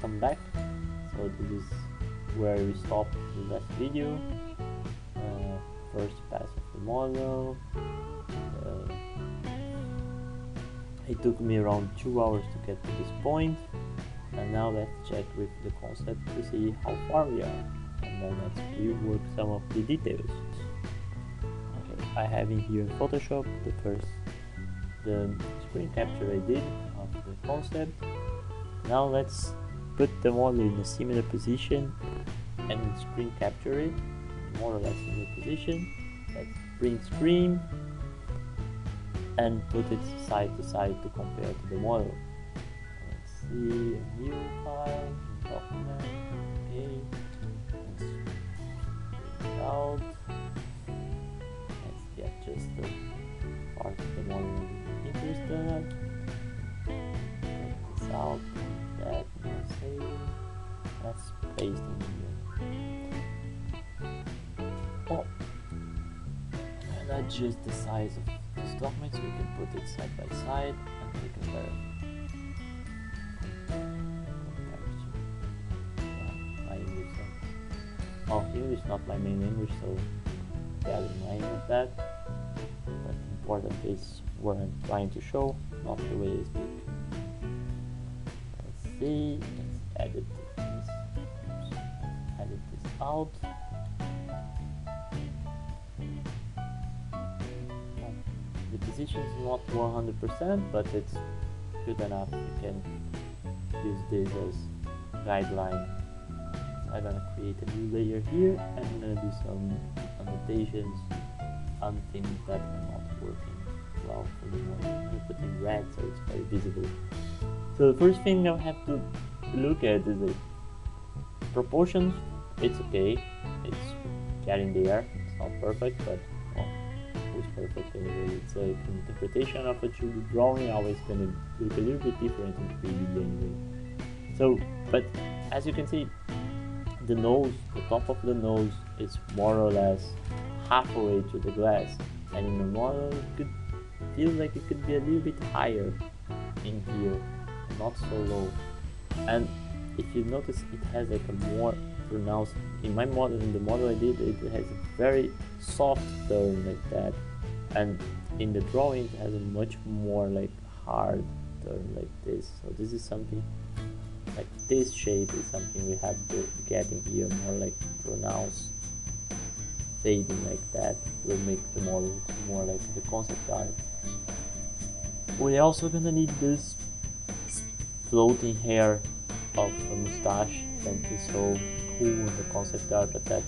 welcome back. So this is where we stopped the last video. First pass of the model. It took me around 2 hours to get to this point, and now let's check with the concept to see how far we are, and then let's rework some of the details. Okay, I have in here in Photoshop the screen capture I did of the concept. Now let's put the model in a similar position and screen capture it more or less in the position. Let's print screen and put it side to side to compare to the model. Let's see, a new file, document, okay, let's print out. Let's get just the part of the model we're interested. Take this out, that, now save. Let's paste in here. Oh, and adjust the size of this document so we can put it side by side and we compare comparison. Yeah, my English. Oh, English not my main language, so bear in mind with that. But important is what I'm trying to show, not the way I speak. Let's see. Let's edit this. Edit this out. The position is not 100%, but it's good enough. You can use this as guideline. So I'm gonna create a new layer here, and I'm gonna do some annotations on things that are not working well for the model. I'm gonna put in red so it's very visible. So the first thing I have to look at is the proportions. It's okay, it's getting there. It's not perfect, but it's perfect anyway. It's like an interpretation of a 2D drawing, always gonna look a little bit different in 3D anyway. So, but as you can see, the nose, the top of the nose is more or less halfway to the glass, and in the model it could feel like it could be a little bit higher in here, not so low. And if you notice, it has like a more pronounced, in my model, in the model I did, it has a very soft turn like that, and in the drawing it has a much more like hard turn like this. So this is something like this shape is something we have to get in here, more like pronounced fading like that will make the model look more like the concept art. We're also gonna need this floating hair of a mustache that is so cool in the concept art, but that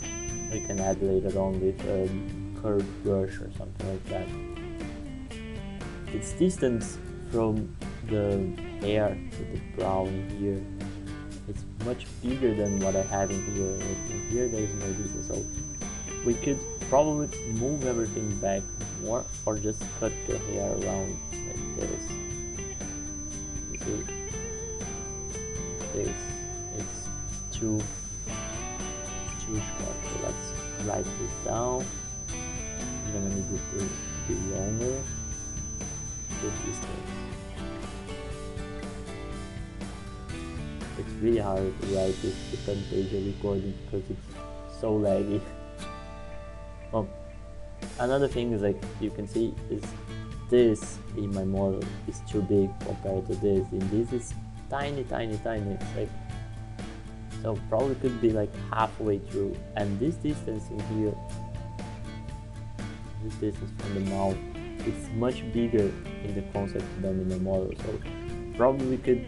we can add later on with a curved brush or something like that. Its distance from the hair to the brow in here, it's much bigger than what I have in here. Like in here there is no distance, so we could probably move everything back more or just cut the hair around like this. You see, this is too short, so let's write this down. I'm gonna need it to be longer with distance. It's really hard to write this Camtasia recording because it's so laggy. Another thing is, like you can see, is this in my model is too big compared to this. In this is tiny. It's like, so probably could be like halfway through, and this distance in here, this distance from the mouth, it's much bigger in the concept than in the model. So probably we could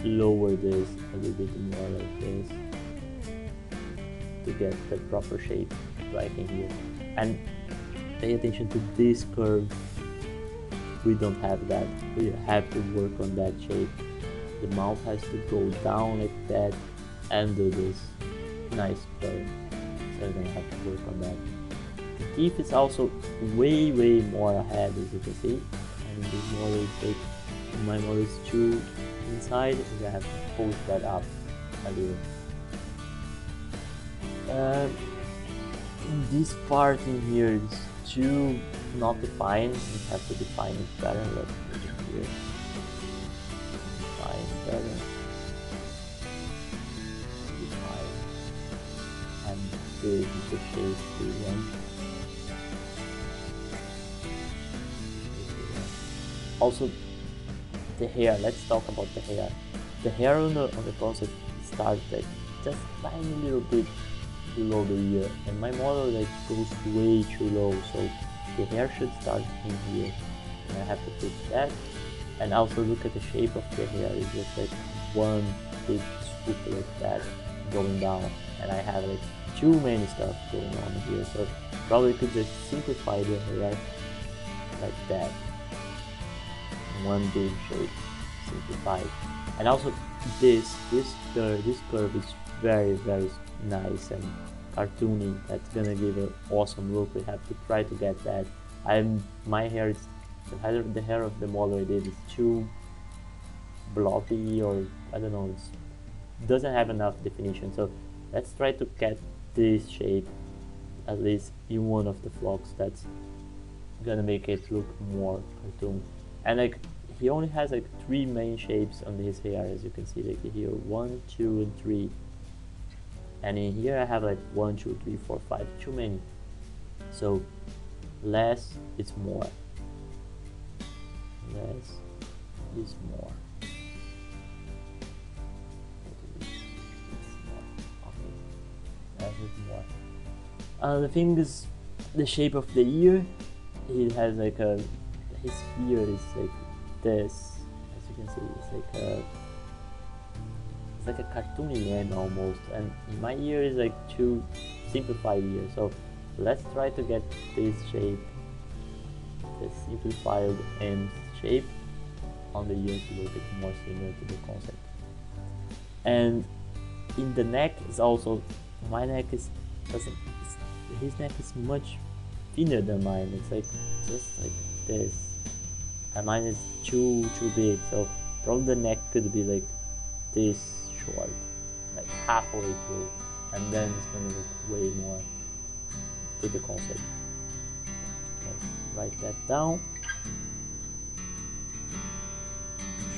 lower this a little bit more like this to get the proper shape like in here. And pay attention to this curve, we don't have that, we have to work on that shape. The mouth has to go down like that and do this nice curve, so we're gonna have to work on that. The teeth is also way more ahead, as you can see, and this model is like, my model is too inside, so I have to push that up a little. This part in here is too not defined, we have to define it better. Let's put it here. Define better. this is the shape we want. Also, the hair. Let's talk about the hair. The hair on the concept starts like just tiny little bit below the ear, and my model like goes way too low, so the hair should start in here. And I have to fix that. And also look at the shape of the hair. It's just like one big swoop like that going down, and I have like too many stuff going on here, so probably could just simplify the hair like that. One big shape, simplified. And also this curve is very nice and cartoony. That's gonna give an awesome look. We have to try to get that. My hair is the hair of the model I did is too blocky, or I don't know, it doesn't have enough definition. So let's try to get this shape at least in one of the flocks. That's gonna make it look more cartoon. And like he only has like 3 main shapes on his hair, as you can see, like here 1, 2, and 3. And in here I have like 1, 2, 3, 4, 5, too many. So less is more. Less is more. Okay. Less is more. The thing is, the shape of the ear. He has like his ear is like this, as you can see. It's like a cartoony end almost, and my ear is like too simplified ear. So let's try to get this shape, this simplified end shape on the ear to look more similar to the concept. And in the neck is also, my neck is his neck is much thinner than mine. It's like just like this, and mine is too big. So probably the neck could be like this short, like halfway through, and then it's gonna look way more to the concept. Let's write that down.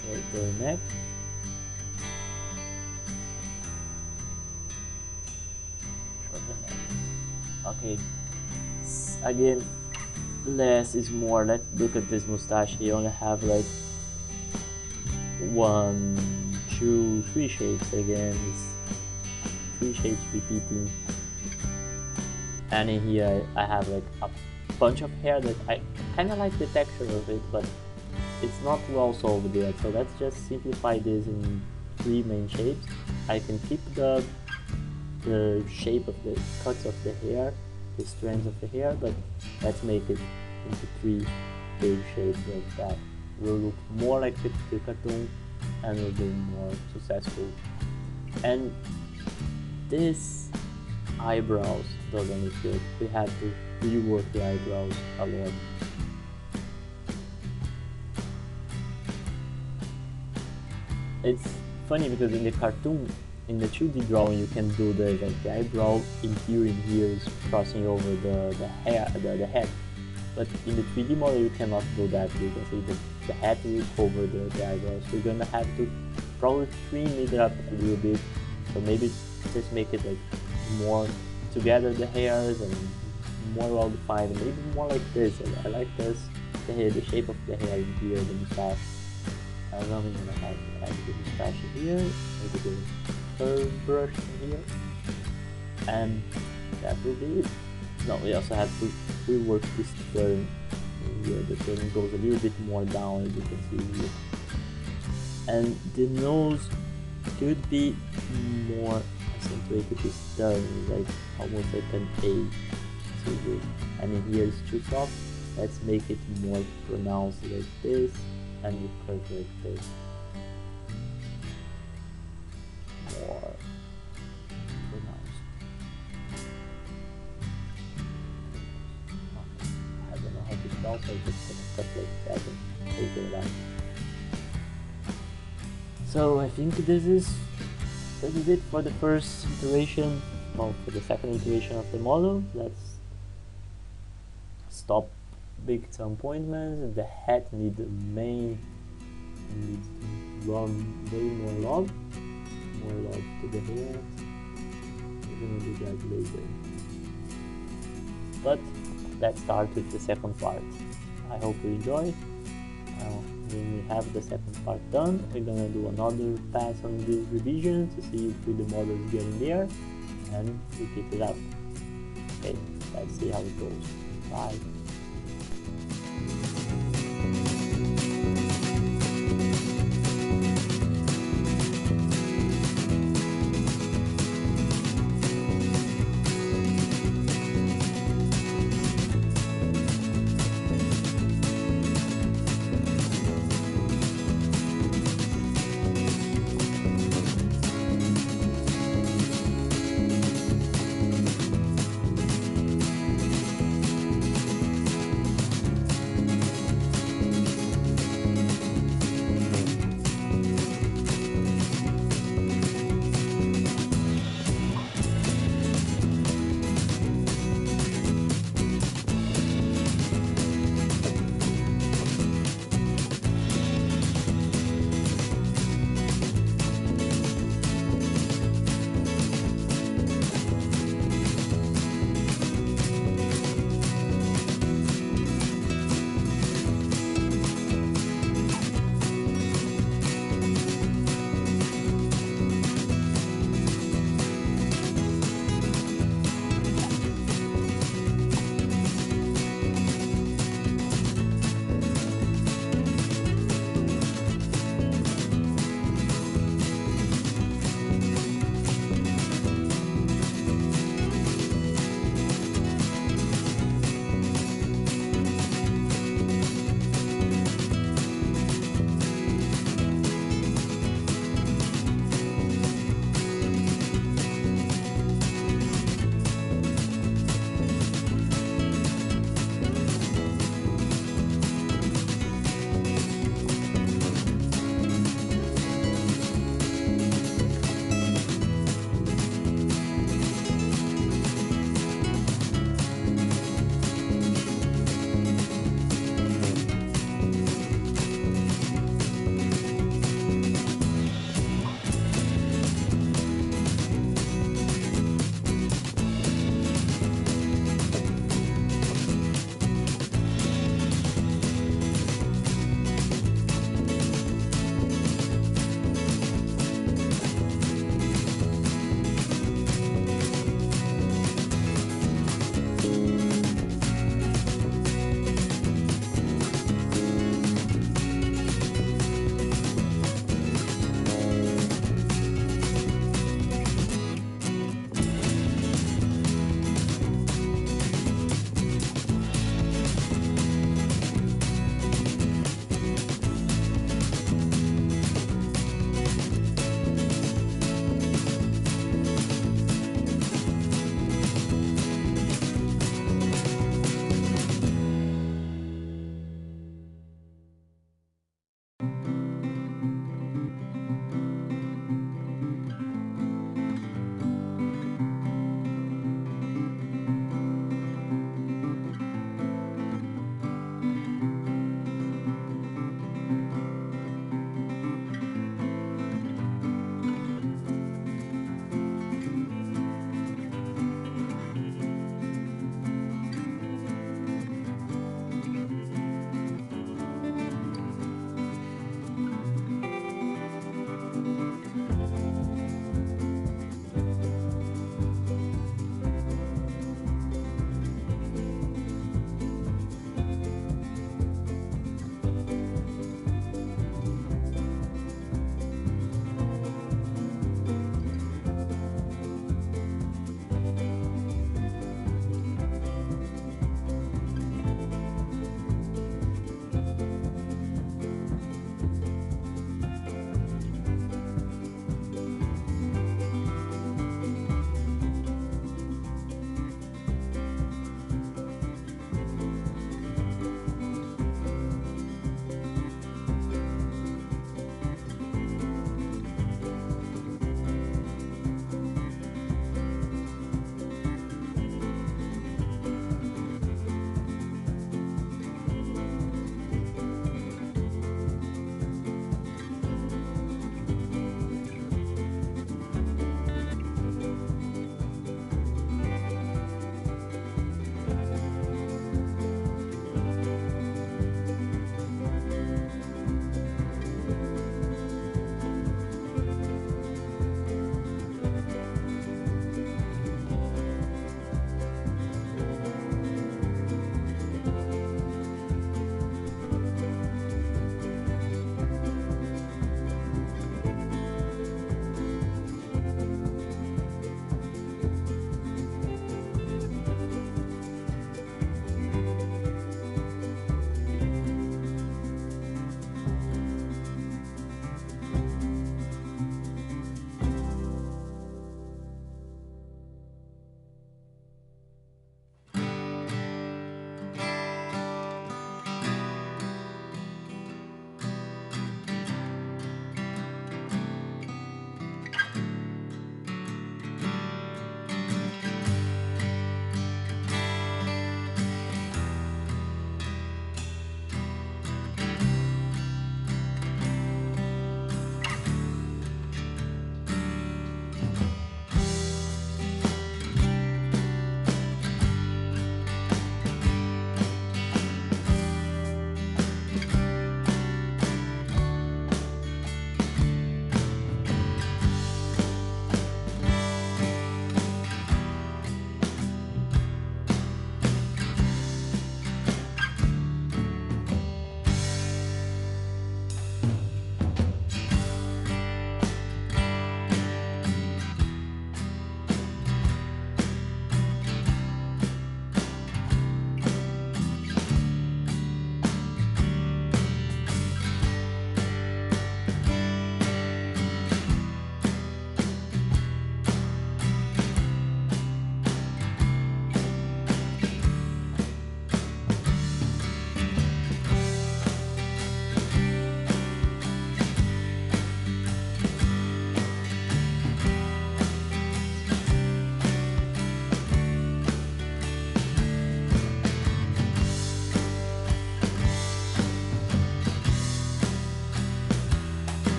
Shorter neck. Shorter neck. Okay. Again, less is more. Let's look at this mustache. He only have like 1, 2, 3 shapes. Again, it's 3 shapes repeating. And in here I have like a bunch of hair that I kind of like the texture of it, but it's not well solved yet. So let's just simplify this in 3 main shapes. I can keep the shape of the cuts of the hair, the strands of the hair, but let's make it into 3 big shapes like that. Will look more like the cartoon and will be more successful. And this eyebrows doesn't look good. We have to rework the eyebrows a lot. It's funny because in the cartoon, in the 2D drawing, you can do the eyebrow interior here is crossing over the hair, the head. But in the 3D model, you cannot do that. You can see the head will cover the eyebrows. So you're gonna have to probably trim it up a little bit. So maybe just make it like more together, the hairs, and more well defined. Maybe more like this. I like this, the shape of the hair in here, the mustache. I don't know, I'm gonna have to add the mustache here, maybe the curve brush in here, and that will be it. No, we also have to rework this turn here. The turn goes a little bit more down, as you can see here. And the nose could be more accentuated. This turn is like almost like an A. So good. And in here it's too soft. Let's make it more pronounced like this, and you curve like this. More pronounced. I don't know how to spell, so I just gonna cut like that and take it out. So I think this is it for the first iteration. Well, for the second iteration of the model. Let's stop big disappointments. The head needs to run way more love to the hair. We're gonna do that later. But let's start with the second part. I hope you enjoy. When we have the second part done, we're gonna do another pass on this revision to see if the model is getting there, and we keep it up. Okay, let's see how it goes. Bye.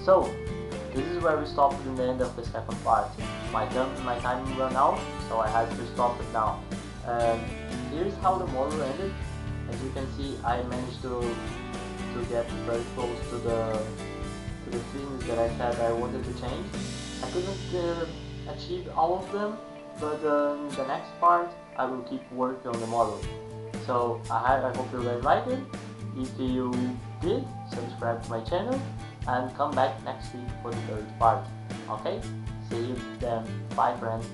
So this is where we stopped in the end of the second part. My time ran out, so I had to stop it now. Here's how the model ended. As you can see, I managed to get very close to the things that I said I wanted to change. I couldn't achieve all of them, but in the next part I will keep working on the model. So I hope you guys like it. If you did, subscribe to my channel and come back next week for the third part. Okay? See you then. Bye friends.